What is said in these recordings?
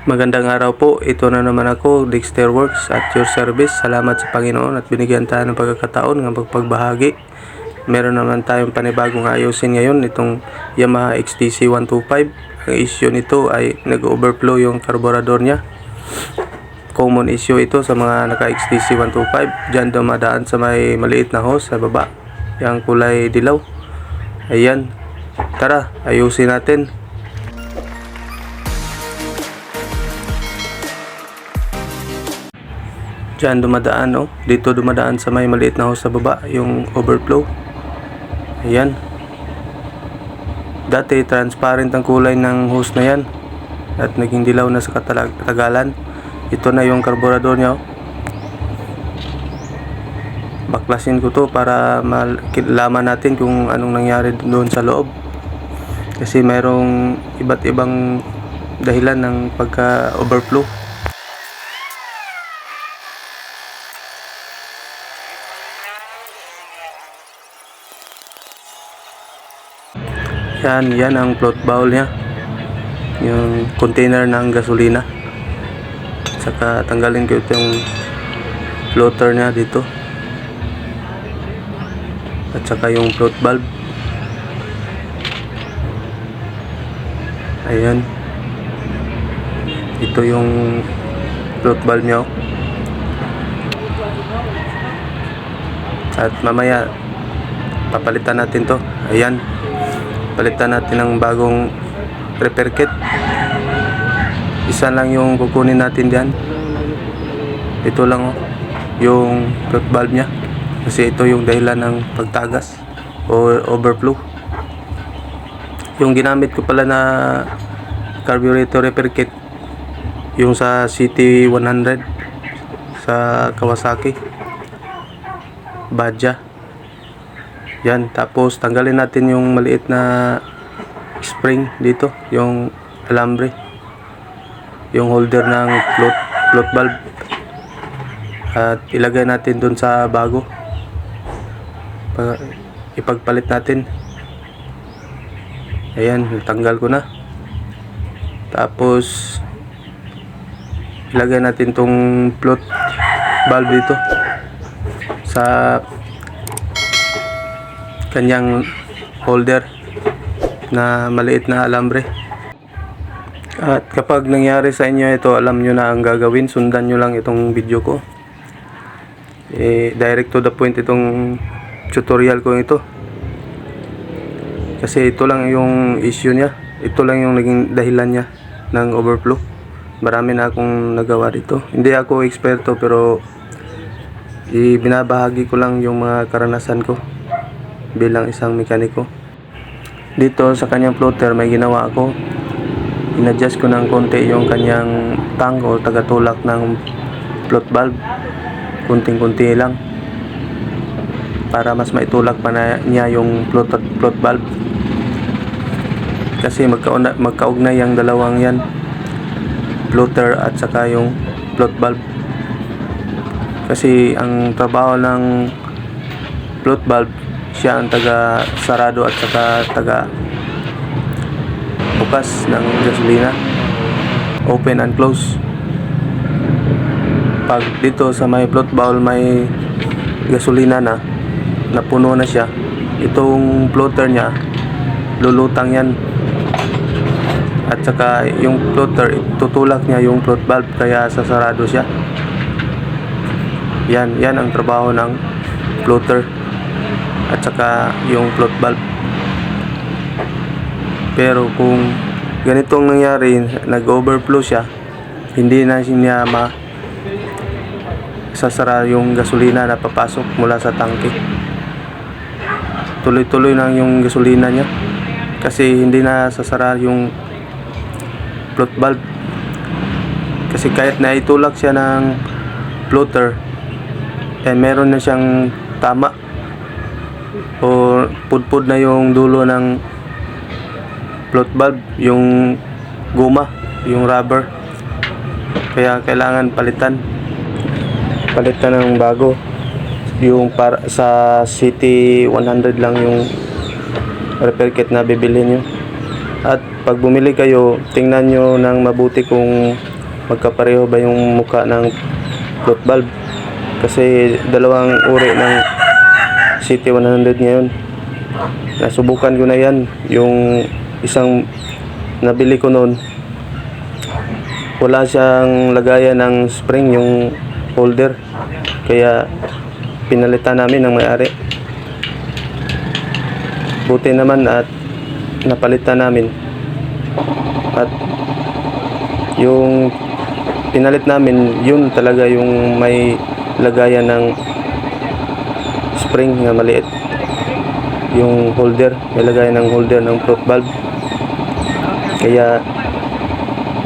Magandang araw po. Ito na naman ako, Dexter Works at your service. Salamat sa Panginoon at binigyan tayo ng pagkakataon ng pagpagbahagi. Meron naman tayong panibagong ayusin ngayon itong Yamaha XTC 125. Ang issue nito ay nag-overflow yung karburador niya. Common issue ito sa mga naka XTC 125. Diyan dumadaan sa may maliit na hose sa baba. Yung kulay dilaw. Ayan. Tara, ayusin natin. Diyan dumadaan, dito dumadaan sa may maliit na hose sa baba, yung overflow. Ayan. Dati transparent ang kulay ng hose na yan at naging dilaw na sa katagalan. Ito na yung karburador niya. Baklasin ko to para malaman natin kung anong nangyari doon sa loob. Kasi mayroong iba't ibang dahilan ng pagka-overflow. Yan ang float bowl niya, yung container ng gasolina. Saka tanggalin ko itong floater niya dito at saka yung float valve. Ayan, ito yung float valve niya, at mamaya papalitan natin to. Ayan, palitan natin ng bagong repair kit. Isa lang yung kukunin natin diyan. Ito lang yung float valve nya, kasi ito yung dahilan ng pagtagas o overflow. Yung ginamit ko pala na carburetor repair kit, yung sa CT100 sa Kawasaki Badja. Yan, tapos tanggalin natin yung maliit na spring dito, yung alambre, yung holder ng float valve, at ilagay natin dun sa bago. Ipagpalit natin. Ayan, tanggal ko na. Tapos ilagay natin tong float valve dito sa kanyang holder na maliit na alambre. At kapag nangyari sa inyo ito, alam nyo na ang gagawin. Sundan nyo lang itong video ko. Direct to the point itong tutorial ko ito, kasi ito lang yung issue niya. Ito lang yung naging dahilan niya ng overflow. Marami na akong nagawa dito. Hindi ako eksperto, pero ibinabahagi ko lang yung mga karanasan ko bilang isang mekaniko. Dito sa kanyang floater may ginawa ako. In-adjust ko ng konti yung kanyang tank o tagatulak ng float valve. Kunting-kunti lang para mas maitulak pa na niya yung float valve. Kasi magkaugnay ang dalawang yan, floater at saka yung float valve. Kasi ang trabaho ng float valve, siya ang taga sarado at saka taga bukas ng gasolina, open and close. Pag dito sa may float bowl may gasolina na, napuno na siya, itong floater nya lulutang yan, at saka yung floater tutulak niya yung float valve, kaya sasarado siya. Yan ang trabaho ng floater at saka yung float valve. Pero kung ganitong nangyari, nag-overflow siya, hindi na niya sasara yung gasolina na papasok mula sa tangke. Tuloy-tuloy lang yung gasolina niya kasi hindi na sasara yung float valve. Kasi kahit na itulak siya ng floater, meron na siyang tama o pudpud na yung dulo ng float valve, yung guma, yung rubber. Kaya kailangan palitan ng bago. Yung para sa CT100 lang yung repair kit na bibilhin nyo. At pag bumili kayo, tingnan nyo ng mabuti kung magkapareho ba yung muka ng float valve. Kasi dalawang uri ng CT100 ngayon. Nasubukan ko na yan. Yung isang nabili ko noon, wala siyang lagayan ng spring, yung holder. Kaya pinalitan namin ng may-ari. Buti naman at napalitan namin. At yung pinalit namin, yun talaga yung may lagayan ng spring na maliit. Yung holder, may lagayan ng holder ng float valve. Kaya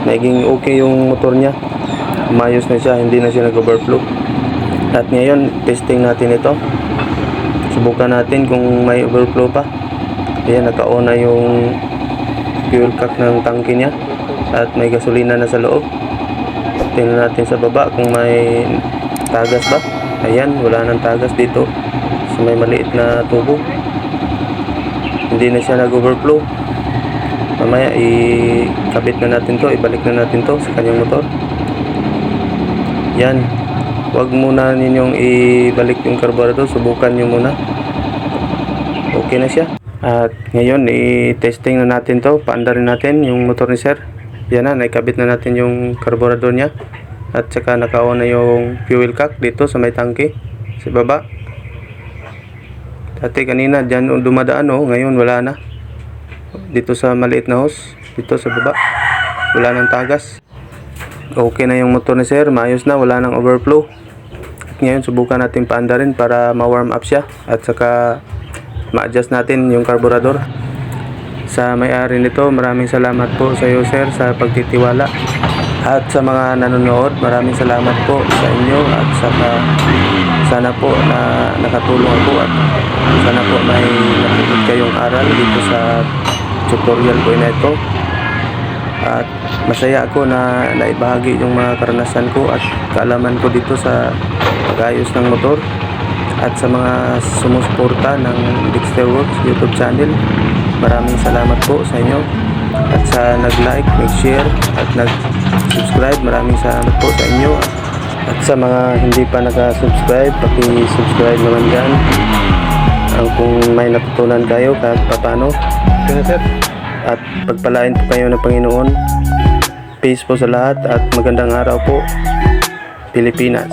naging okay yung motor niya. Umayos na siya, hindi na siya nag-overflow. At ngayon, testing natin ito. Subukan natin kung may overflow pa. Ayan, naka-on na yung fuel cap ng tangke niya. At may gasolina na sa loob. Tingnan natin sa baba kung may tagas ba. Ayan, wala nang tagas dito. So may maliit na tubo. Hindi na siya nag-overflow. Mamaya ikabit na natin to, ibalik na natin to sa kanyang motor. Yan. Huwag muna ninyong ibalik yung carburetor, subukan nyo muna. Okay na siya. At ngayon i-testing na natin to, paandarin natin yung motor ni sir. Yan na, naikabit na natin yung carburetor niya. At saka naka-on na yung fuel cap dito sa may tangke sa baba. Dati kanina dyan dumadaan, ngayon wala na. Dito sa maliit na hose, dito sa baba, wala nang tagas. Okay na yung motor ni sir, maayos na, wala nang overflow. At ngayon subukan natin paandarin para ma-warm up siya. At saka ma-adjust natin yung carburetor. Sa may-ari nito, maraming salamat po sa iyo sir sa pagtitiwala. At sa mga nanonood, maraming salamat po sa inyo. At saka sana po na nakatulong ako at sana po may natutunan kayong aral dito sa tutorial ko na ito. At masaya ako na naibahagi yung mga karanasan ko at kaalaman ko dito sa pag-ayos ng motor. At sa mga sumusuporta ng Dexter Works YouTube channel, maraming salamat po sa inyo. At sa nag-like, nag-share at nag-subscribe, maraming salamat po sa inyo. At sa mga hindi pa naka-subscribe, paki-subscribe naman dyan. Kung may natutunan kayo kahit paano. At pagpalain po kayo ng Panginoon. Peace po sa lahat at magandang araw po, Pilipinas.